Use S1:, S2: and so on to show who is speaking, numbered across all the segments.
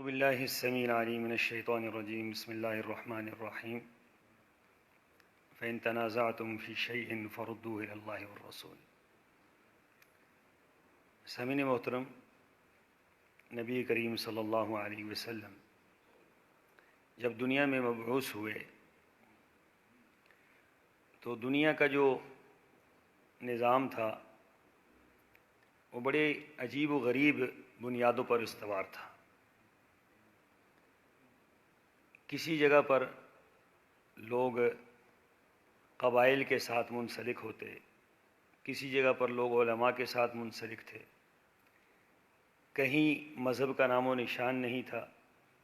S1: باللہ السمیع العلیم من الشیطان الرجیم بسم اللہ الرحمن الرحیم فإن تنازعتم فی شیء فردوه الی اللہ والرسول۔ سامعین محترم، نبی کریم صلی اللہ علیہ وسلم جب دنیا میں مبعوث ہوئے تو دنیا کا جو نظام تھا وہ بڑے عجیب و غریب بنیادوں پر استوار تھا۔ کسی جگہ پر لوگ قبائل کے ساتھ منسلک ہوتے، کسی جگہ پر لوگ علماء کے ساتھ منسلک تھے، کہیں مذہب کا نام و نشان نہیں تھا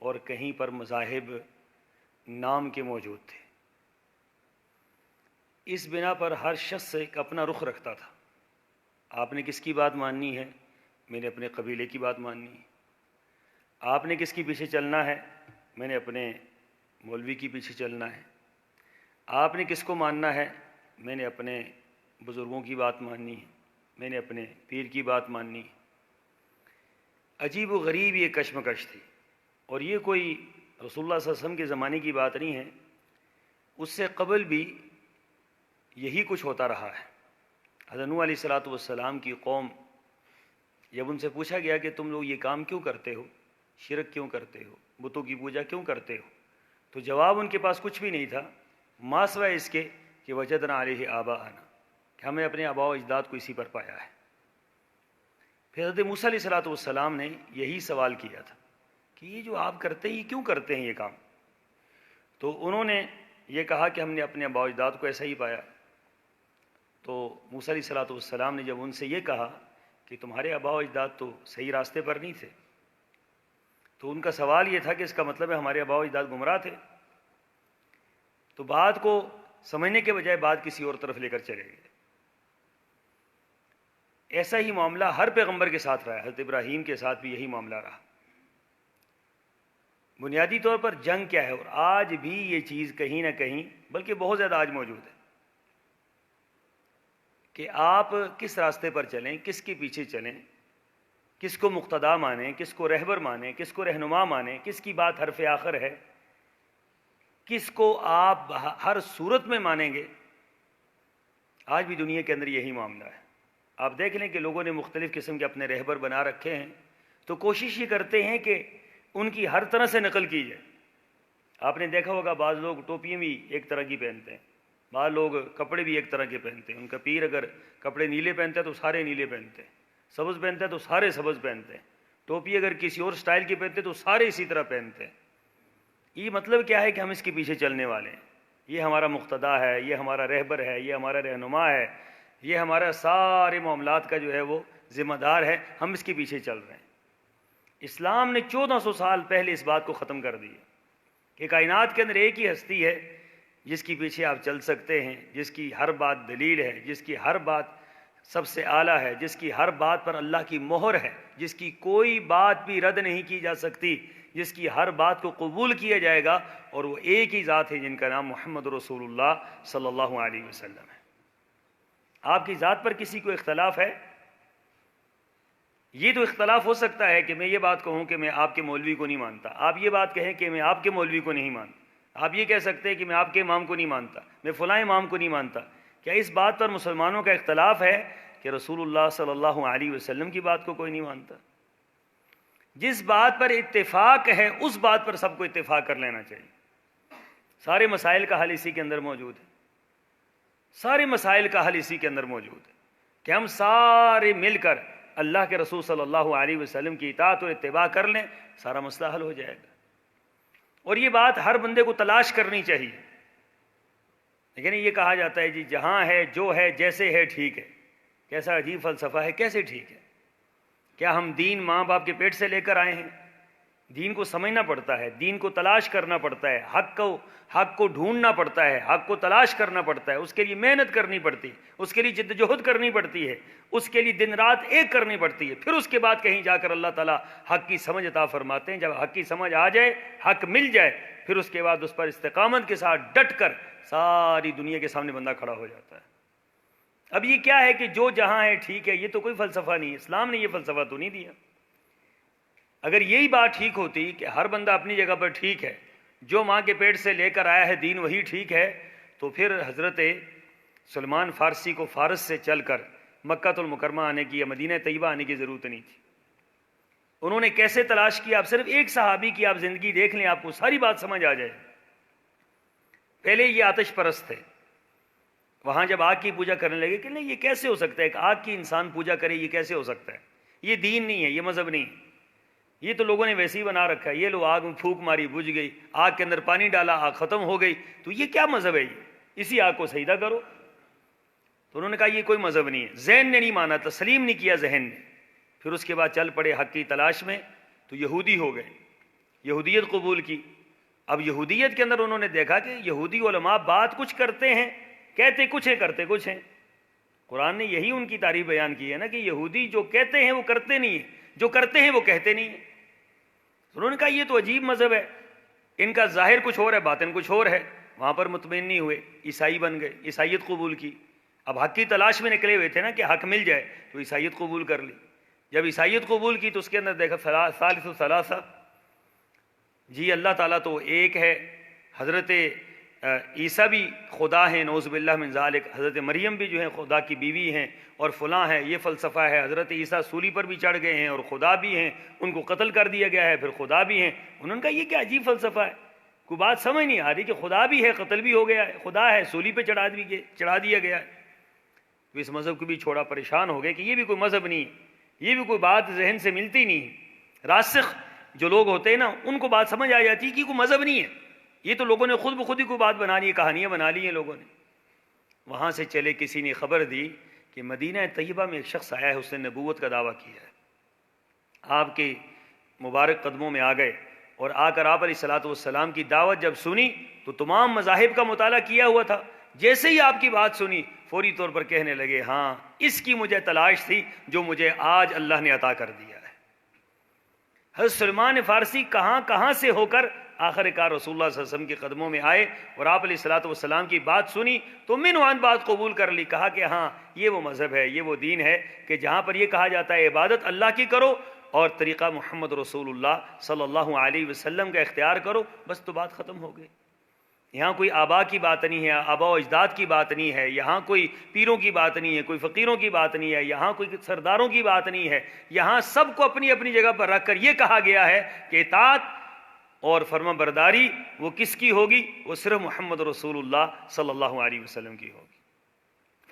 S1: اور کہیں پر مذاہب نام کے موجود تھے۔ اس بنا پر ہر شخص ایک اپنا رخ رکھتا تھا۔ آپ نے کس کی بات ماننی ہے؟ میں نے اپنے قبیلے کی بات ماننی ہے۔ آپ نے کس کے پیچھے چلنا ہے؟ میں نے اپنے مولوی کے پیچھے چلنا ہے۔ آپ نے کس کو ماننا ہے؟ میں نے اپنے بزرگوں کی بات ماننی ہے، میں نے اپنے پیر کی بات ماننی ہے۔ عجیب و غریب یہ کشمکش تھی، اور یہ کوئی رسول اللہ صلی اللہ علیہ وسلم کے زمانے کی بات نہیں ہے، اس سے قبل بھی یہی کچھ ہوتا رہا ہے۔ حضرت نوح علیہ السلام کی قوم، جب ان سے پوچھا گیا کہ تم لوگ یہ کام کیوں کرتے ہو، شرک کیوں کرتے ہو، بتوں کی پوجا کیوں کرتے ہو، تو جواب ان کے پاس کچھ بھی نہیں تھا ما سوائے اس کے کہ وجدنا علیہ آباءنا، کہ ہمیں اپنے آباء و اجداد کو اسی پر پایا ہے۔ پھر حضرت موسیٰ علیہ السلام نے یہی سوال کیا تھا کہ یہ جو آپ کرتے ہیں یہ کیوں کرتے ہیں یہ کام؟ تو انہوں نے یہ کہا کہ ہم نے اپنے آباء و اجداد کو ایسا ہی پایا۔ تو موسیٰ علیہ السلام نے جب ان سے یہ کہا کہ تمہارے آباء و اجداد تو صحیح راستے پر نہیں تھے، تو ان کا سوال یہ تھا کہ اس کا مطلب ہے ہمارے آباء و اجداد گمراہ تھے۔ تو بات کو سمجھنے کے بجائے بات کسی اور طرف لے کر چلے گئے۔ ایسا ہی معاملہ ہر پیغمبر کے ساتھ رہا ہے، حضرت ابراہیم کے ساتھ بھی یہی معاملہ رہا۔ بنیادی طور پر جنگ کیا ہے، اور آج بھی یہ چیز کہیں نہ کہیں بلکہ بہت زیادہ آج موجود ہے کہ آپ کس راستے پر چلیں، کس کے پیچھے چلیں، کس کو مقتدا مانیں، کس کو رہبر مانیں، کس کو رہنما مانیں، کس کی بات حرف آخر ہے، کس کو آپ ہر صورت میں مانیں گے۔ آج بھی دنیا کے اندر یہی معاملہ ہے۔ آپ دیکھ لیں کہ لوگوں نے مختلف قسم کے اپنے رہبر بنا رکھے ہیں، تو کوشش یہ کرتے ہیں کہ ان کی ہر طرح سے نقل کی جائے۔ آپ نے دیکھا ہوگا بعض لوگ ٹوپیاں بھی ایک طرح کی پہنتے ہیں، بعض لوگ کپڑے بھی ایک طرح کے پہنتے ہیں۔ ان کا پیر اگر کپڑے نیلے پہنتا ہے تو سارے نیلے پہنتے ہیں، سبز پہنتا ہے تو سارے سبز پہنتے ہیں، ٹوپی اگر کسی اور سٹائل کی پہنتے تو سارے اسی طرح پہنتے ہیں۔ یہ مطلب کیا ہے کہ ہم اس کے پیچھے چلنے والے ہیں، یہ ہمارا مقتدا ہے، یہ ہمارا رہبر ہے، یہ ہمارا رہنما ہے، یہ ہمارا سارے معاملات کا جو ہے وہ ذمہ دار ہے، ہم اس کے پیچھے چل رہے ہیں۔ اسلام نے 1400 سال پہلے اس بات کو ختم کر دیا کہ کائنات کے اندر ایک ہی ہستی ہے جس کے پیچھے آپ چل سکتے ہیں، جس کی ہر بات دلیل ہے، جس کی ہر بات سب سے اعلیٰ ہے، جس کی ہر بات پر اللہ کی مہر ہے، جس کی کوئی بات بھی رد نہیں کی جا سکتی، جس کی ہر بات کو قبول کیا جائے گا، اور وہ ایک ہی ذات ہے جن کا نام محمد رسول اللہ صلی اللہ علیہ وسلم ہے۔ آپ کی ذات پر کسی کو اختلاف ہے؟ یہ تو اختلاف ہو سکتا ہے کہ میں یہ بات کہوں کہ میں آپ کے مولوی کو نہیں مانتا، آپ یہ بات کہیں کہ میں آپ کے مولوی کو نہیں مانتا، آپ یہ کہہ سکتے ہیں کہ میں آپ کے امام کو نہیں مانتا، میں فلاں امام کو نہیں مانتا۔ کیا اس بات پر مسلمانوں کا اختلاف ہے کہ رسول اللہ صلی اللہ علیہ وسلم کی بات کو کوئی نہیں مانتا؟ جس بات پر اتفاق ہے اس بات پر سب کو اتفاق کر لینا چاہیے۔ سارے مسائل کا حل اسی کے اندر موجود ہے، سارے مسائل کا حل اسی کے اندر موجود ہے کہ ہم سارے مل کر اللہ کے رسول صلی اللہ علیہ وسلم کی اطاعت اور اتباع کر لیں، سارا مسئلہ حل ہو جائے گا۔ اور یہ بات ہر بندے کو تلاش کرنی چاہیے۔ لیکن یہ کہا جاتا ہے جی جہاں ہے، جو ہے، جیسے ہے ٹھیک ہے۔ کیسا عجیب فلسفہ ہے، کیسے ٹھیک ہے؟ کیا ہم دین ماں باپ کے پیٹ سے لے کر آئے ہیں؟ دین کو سمجھنا پڑتا ہے، دین کو تلاش کرنا پڑتا ہے، حق کو ڈھونڈنا پڑتا ہے، حق کو تلاش کرنا پڑتا ہے، اس کے لیے محنت کرنی پڑتی ہے، اس کے لیے جدوجہد کرنی پڑتی ہے، اس کے لیے دن رات ایک کرنی پڑتی ہے۔ پھر اس کے بعد کہیں جا کر اللہ تعالیٰ حق کی سمجھ عطا فرماتے ہیں۔ جب حق کی سمجھ آ جائے، حق مل جائے، پھر اس کے بعد اس پر استقامت کے ساتھ ڈٹ کر ساری دنیا کے سامنے بندہ کھڑا ہو جاتا ہے۔ اب یہ کیا ہے کہ جو جہاں ہے ٹھیک ہے، یہ تو کوئی فلسفہ نہیں ہے، اسلام نے یہ فلسفہ تو نہیں دیا۔ اگر یہی بات ٹھیک ہوتی کہ ہر بندہ اپنی جگہ پر ٹھیک ہے، جو ماں کے پیٹ سے لے کر آیا ہے دین وہی ٹھیک ہے، تو پھر حضرت سلمان فارسی کو فارس سے چل کر مکہ المکرمہ آنے کی یا مدینہ طیبہ آنے کی ضرورت نہیں تھی۔ انہوں نے کیسے تلاش کیا؟ آپ صرف ایک صحابی کی آپ زندگی دیکھ لیں، آپ کو ساری بات سمجھ آ جائے۔ پہلے یہ آتش پرست تھے، وہاں جب آگ کی پوجا کرنے لگے کہ نہیں یہ کیسے ہو سکتا ہے کہ آگ کی انسان پوجا کرے، یہ کیسے ہو سکتا ہے، یہ دین نہیں ہے، یہ مذہب نہیں ہے، یہ تو لوگوں نے ویسے ہی بنا رکھا ہے، یہ لو آگ میں پھونک ماری بجھ گئی، آگ کے اندر پانی ڈالا آگ ختم ہو گئی، تو یہ کیا مذہب ہے؟ یہ اسی آگ کو سجدہ کرو۔ تو انہوں نے کہا یہ کوئی مذہب نہیں ہے، ذہن نے نہیں مانا، تسلیم نہیں کیا ذہن نے۔ پھر اس کے بعد چل پڑے حق کی تلاش میں، تو یہودی ہو گئے، یہودیت قبول کی۔ اب یہودیت کے اندر انہوں نے دیکھا کہ یہودی علماء بات کچھ کرتے ہیں، کہتے کچھ ہیں، کرتے کچھ ہیں۔ قرآن نے یہی ان کی تعریف بیان کی ہے نا کہ یہودی جو کہتے ہیں وہ کرتے نہیں ہیں، جو کرتے ہیں وہ کہتے نہیں ہیں۔ انہوں نے کہا یہ تو عجیب مذہب ہے، ان کا ظاہر کچھ اور ہے باطن کچھ اور ہے۔ وہاں پر مطمئن نہیں ہوئے، عیسائی بن گئے، عیسائیت قبول کی۔ اب حق کی تلاش میں نکلے ہوئے تھے نا کہ حق مل جائے، تو عیسائیت قبول کر لی۔ جب عیسائیت قبول کی تو اس کے اندر دیکھا ثالث ثلاثہ، جی اللہ تعالیٰ تو ایک ہے، حضرت عیسیٰ بھی خدا ہیں نعوذ باللہ من ذالک، حضرت مریم بھی جو ہیں خدا کی بیوی ہیں اور فلاں ہے، یہ فلسفہ ہے۔ حضرت عیسیٰ سولی پر بھی چڑھ گئے ہیں اور خدا بھی ہیں، ان کو قتل کر دیا گیا ہے، پھر خدا بھی ہیں۔ انہوں نے کہا یہ کیا عجیب فلسفہ ہے، کوئی بات سمجھ نہیں آ رہی کہ خدا بھی ہے، قتل بھی ہو گیا ہے، خدا ہے، سولی پہ چڑھا دیا گیا ہے۔ تو اس مذہب کو بھی چھوڑا، پریشان ہو گئے کہ یہ بھی کوئی مذہب نہیں، یہ بھی کوئی بات ذہن سے ملتی نہیں۔ راسخ جو لوگ ہوتے ہیں نا ان کو بات سمجھ آ جاتی ہے کہ کوئی مذہب نہیں ہے، یہ تو لوگوں نے خود بخود ہی کوئی بات بنا لی ہے، کہانیاں بنا لی ہیں لوگوں نے۔ وہاں سے چلے کسی نے خبر دی کہ مدینہ طیبہ میں ایک شخص آیا ہے، اس نے نبوت کا دعویٰ کیا ہے۔ آپ کے مبارک قدموں میں آ گئے اور آ کر آپ علیہ الصلوۃ والسلام کی دعوت جب سنی تو تمام مذاہب کا مطالعہ کیا ہوا تھا، جیسے ہی آپ کی بات سنی فوری طور پر کہنے لگے ہاں اس کی مجھے تلاش تھی جو مجھے آج اللہ نے عطا کر دیا ہے۔ حضرت سلمان فارسی کہاں سے ہو کر آخر کار رسول اللہ صلی اللہ علیہ وسلم کے قدموں میں آئے اور آپ علیہ الصلوۃ والسلام کی بات سنی تو من وان بات قبول کر لی، کہا کہ ہاں یہ وہ مذہب ہے، یہ وہ دین ہے کہ جہاں پر یہ کہا جاتا ہے عبادت اللہ کی کرو اور طریقہ محمد رسول اللہ صلی اللہ علیہ وسلم کا اختیار کرو، بس تو بات ختم ہو گئی۔ یہاں کوئی آبا کی بات نہیں ہے، آبا و اجداد کی بات نہیں ہے، یہاں کوئی پیروں کی بات نہیں ہے، کوئی فقیروں کی بات نہیں ہے، یہاں کوئی سرداروں کی بات نہیں ہے، یہاں سب کو اپنی اپنی جگہ پر رکھ کر یہ کہا گیا ہے کہ اطاعت اور فرما برداری وہ کس کی ہوگی؟ وہ صرف محمد رسول اللہ صلی اللہ علیہ وسلم کی ہوگی۔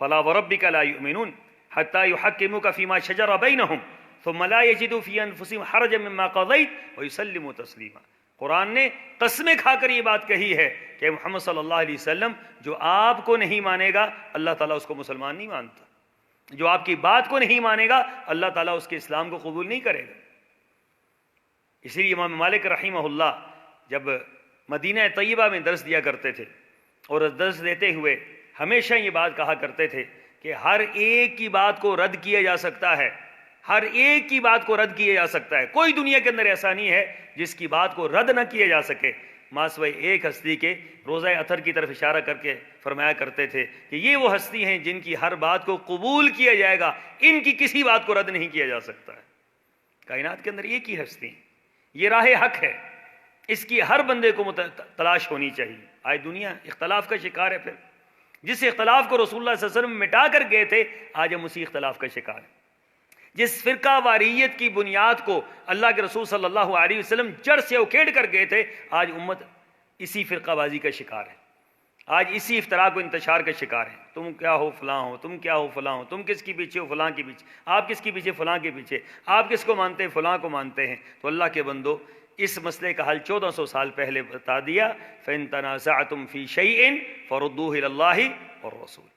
S1: فلا وربک لا یؤمنون حتی یحکموک فیما شجر بینہم ثم لا یجدوا فی انفسہم حرجا مما قضیت ویسلموا تسلیما۔ قرآن نے قسمیں کھا کر یہ بات کہی ہے کہ محمد صلی اللہ علیہ وسلم جو آپ کو نہیں مانے گا اللہ تعالیٰ اس کو مسلمان نہیں مانتا، جو آپ کی بات کو نہیں مانے گا اللہ تعالیٰ اس کے اسلام کو قبول نہیں کرے گا۔ اسی لیے امام مالک رحمہ اللہ جب مدینہ طیبہ میں درس دیا کرتے تھے اور درس دیتے ہوئے ہمیشہ یہ بات کہا کرتے تھے کہ ہر ایک کی بات کو رد کیا جا سکتا ہے، ہر ایک کی بات کو رد کیا جا سکتا ہے، کوئی دنیا کے اندر ایسا نہیں ہے جس کی بات کو رد نہ کیا جا سکے۔ ماسوائے ایک ہستی کے روضہ اطہر کی طرف اشارہ کر کے فرمایا کرتے تھے کہ یہ وہ ہستی ہیں جن کی ہر بات کو قبول کیا جائے گا، ان کی کسی بات کو رد نہیں کیا جا سکتا ہے۔ کائنات کے اندر ایک ہی ہستی، یہ راہ حق ہے، اس کی ہر بندے کو تلاش ہونی چاہیے۔ آج دنیا اختلاف کا شکار ہے، پھر جس اختلاف کو رسول اللہ صلی اللہ علیہ وسلم مٹا کر گئے تھے آج ہم اسی اختلاف کا شکار ہیں۔ جس فرقہ واریت کی بنیاد کو اللہ کے رسول صلی اللہ علیہ وسلم جڑ سے اکھیڑ کر گئے تھے آج امت اسی فرقہ بازی کا شکار ہے، آج اسی افتراق و انتشار کا شکار ہے۔ تم کیا ہو فلاں ہو، تم کیا ہو فلاں ہو، تم کس کے پیچھے ہو فلاں کے پیچھے، آپ کس کے پیچھے فلاں کے پیچھے، آپ کس کو مانتے ہیں فلاں کو مانتے ہیں۔ تو اللہ کے بندو اس مسئلے کا حل 1400 سال پہلے بتا دیا، فَإِن تَنَازَعْتُمْ فِي شَيْءٍ فَرُدُّوهُ إِلَى اللَّهِ وَالرَّسُولِ۔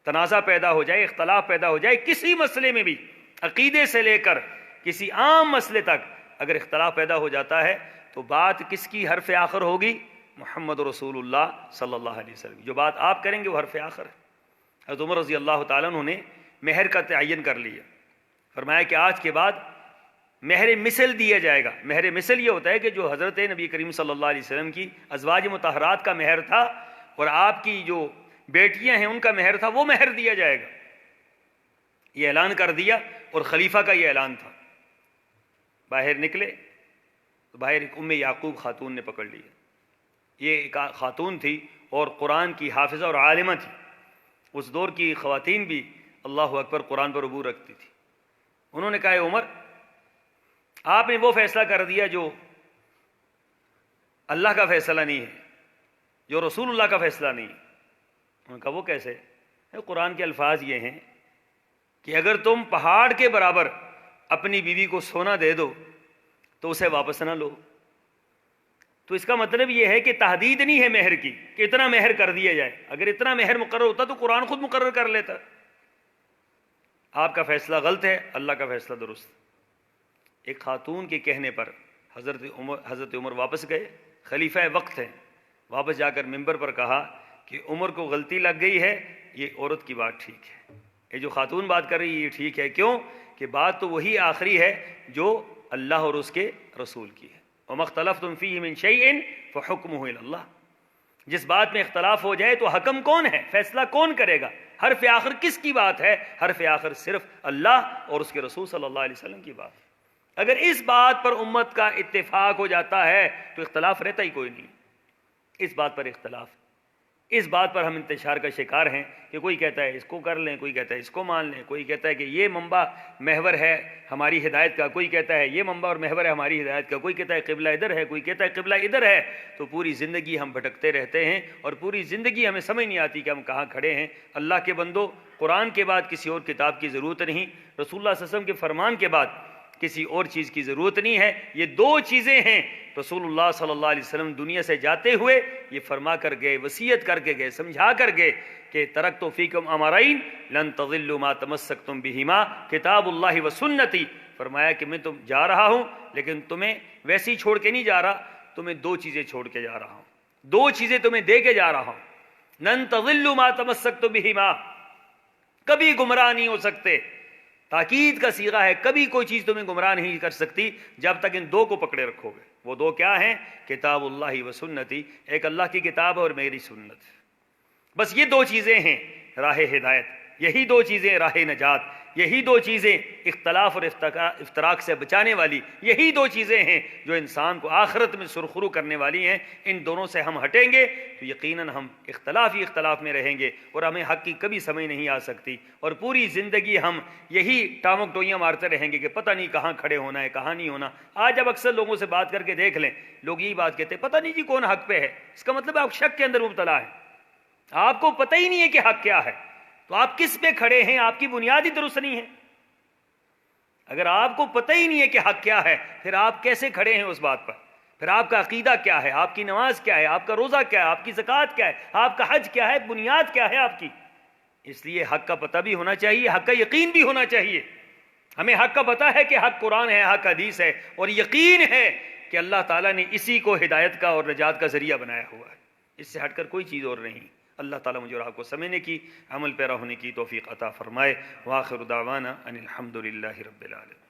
S1: تنازع پیدا ہو جائے، اختلاف پیدا ہو جائے کسی مسئلے میں بھی، عقیدے سے لے کر کسی عام مسئلے تک اگر اختلاف پیدا ہو جاتا ہے تو بات کس کی حرف آخر ہوگی؟ محمد رسول اللہ صلی اللہ علیہ وسلم۔ جو بات آپ کریں گے وہ حرف آخر ہے۔ حضرت عمر رضی اللہ تعالیٰ عنہ نے مہر کا تعین کر لیا، فرمایا کہ آج کے بعد مہر مثل دیا جائے گا۔ مہر مثل یہ ہوتا ہے کہ جو حضرت نبی کریم صلی اللہ علیہ وسلم کی ازواج مطہرات کا مہر تھا اور آپ کی جو بیٹیاں ہیں ان کا مہر تھا وہ مہر دیا جائے گا۔ یہ اعلان کر دیا اور خلیفہ کا یہ اعلان تھا۔ باہر نکلے تو باہر ایک ام یعقوب خاتون نے پکڑ لیا. یہ ایک خاتون تھی اور قرآن کی حافظہ اور عالمہ تھی. اس دور کی خواتین بھی اللہ اکبر قرآن پر عبور رکھتی تھی. انہوں نے کہا اے عمر، آپ نے وہ فیصلہ کر دیا جو اللہ کا فیصلہ نہیں ہے، جو رسول اللہ کا فیصلہ نہیں ہے. انہوں نے کہا وہ کیسے؟ قرآن کے الفاظ یہ ہیں کہ اگر تم پہاڑ کے برابر اپنی بیوی کو سونا دے دو تو اسے واپس نہ لو. تو اس کا مطلب یہ ہے کہ تحدید نہیں ہے مہر کی کہ اتنا مہر کر دیا جائے. اگر اتنا مہر مقرر ہوتا تو قرآن خود مقرر کر لیتا. آپ کا فیصلہ غلط ہے، اللہ کا فیصلہ درست. ایک خاتون کے کہنے پر حضرت عمر واپس گئے، خلیفہ وقت ہیں، واپس جا کر ممبر پر کہا کہ عمر کو غلطی لگ گئی ہے، یہ عورت کی بات ٹھیک ہے، یہ جو خاتون بات کر رہی ہے یہ ٹھیک ہے. کیوں کہ بات تو وہی آخری ہے جو اللہ اور اس کے رسول کی ہے. وَمَا اخْتَلَفْتُمْ فِيهِ مِنْ شَيْءٍ فَحُكْمُهُ إِلَى اللَّهِ. جس بات میں اختلاف ہو جائے تو حکم کون ہے، فیصلہ کون کرے گا؟ حرف آخر کس کی بات ہے؟ حرف آخر صرف اللہ اور اس کے رسول صلی اللہ علیہ وسلم کی بات ہے. اگر اس بات پر امت کا اتفاق ہو جاتا ہے تو اختلاف رہتا ہی کوئی نہیں. اس بات پر اختلاف، اس بات پر ہم انتشار کا شکار ہیں کہ کوئی کہتا ہے اس کو کر لیں، کوئی کہتا ہے اس کو مان لیں، کوئی کہتا ہے کہ یہ منبع محور ہے ہماری ہدایت کا، کوئی کہتا ہے یہ منبع اور محور ہے ہماری ہدایت کا، کوئی کہتا ہے قبلہ ادھر ہے، کوئی کہتا ہے قبلہ ادھر ہے. تو پوری زندگی ہم بھٹکتے رہتے ہیں اور پوری زندگی ہمیں سمجھ نہیں آتی کہ ہم کہاں کھڑے ہیں. اللہ کے بندو، قرآن کے بعد کسی اور کتاب کی ضرورت نہیں، رسول اللہ صلی اللہ علیہ وسلم کے فرمان کے بعد کسی اور چیز کی ضرورت نہیں ہے. یہ دو چیزیں ہیں. رسول اللہ صلی اللہ علیہ وسلم دنیا سے جاتے ہوئے یہ فرما کر گئے، وصیت کر کے گئے، سمجھا کر گئے کہ ترکت فیکم امرین لن تضلوا ما تمسکتم بہما کتاب اللہ و سنتی. فرمایا کہ میں تم جا رہا ہوں لیکن تمہیں ویسے ہی چھوڑ کے نہیں جا رہا، تمہیں دو چیزیں چھوڑ کے جا رہا ہوں، دو چیزیں تمہیں دے کے جا رہا ہوں. لن تضلوا ما تمسکتم بہما، کبھی گمراہ نہیں ہو سکتے. تاکید کا صیغہ ہے، کبھی کوئی چیز تمہیں گمراہ نہیں کر سکتی جب تک ان دو کو پکڑے رکھو گے. وہ دو کیا ہیں؟ کتاب اللہ و سنتی، ایک اللہ کی کتاب اور میری سنت. بس یہ دو چیزیں ہیں راہ ہدایت، یہی دو چیزیں راہ نجات، یہی دو چیزیں اختلاف اور افتراق سے بچانے والی، یہی دو چیزیں ہیں جو انسان کو آخرت میں سرخرو کرنے والی ہیں. ان دونوں سے ہم ہٹیں گے تو یقیناً ہم اختلاف ہی اختلاف میں رہیں گے اور ہمیں حق کی کبھی سمجھ نہیں آ سکتی. اور پوری زندگی ہم یہی ٹامک ٹوئیاں مارتے رہیں گے کہ پتہ نہیں کہاں کھڑے ہونا ہے، کہاں نہیں ہونا. آج جب اکثر لوگوں سے بات کر کے دیکھ لیں، لوگ یہی بات کہتے ہیں پتہ نہیں جی کون حق پہ ہے. اس کا مطلب آپ شک کے اندر مبتلا ہے، آپ کو پتہ ہی نہیں ہے کہ حق کیا ہے. تو آپ کس پہ کھڑے ہیں؟ آپ کی بنیاد ہی درست نہیں ہے. اگر آپ کو پتہ ہی نہیں ہے کہ حق کیا ہے، پھر آپ کیسے کھڑے ہیں اس بات پر؟ پھر آپ کا عقیدہ کیا ہے؟ آپ کی نماز کیا ہے؟ آپ کا روزہ کیا ہے؟ آپ کی زکوٰۃ کیا ہے؟ آپ کا حج کیا ہے؟ بنیاد کیا ہے آپ کی؟ اس لیے حق کا پتہ بھی ہونا چاہیے، حق کا یقین بھی ہونا چاہیے. ہمیں حق کا پتہ ہے کہ حق قرآن ہے، حق حدیث ہے، اور یقین ہے کہ اللہ تعالیٰ نے اسی کو ہدایت کا اور نجات کا ذریعہ بنایا ہوا ہے. اس سے ہٹ کر کوئی چیز اور نہیں. اللہ تعالیٰ مجھے اور آپ کو سمجھنے کی، عمل پیرا ہونے کی توفیق عطا فرمائے. وآخر دعوانا ان الحمد للہ رب العالمین.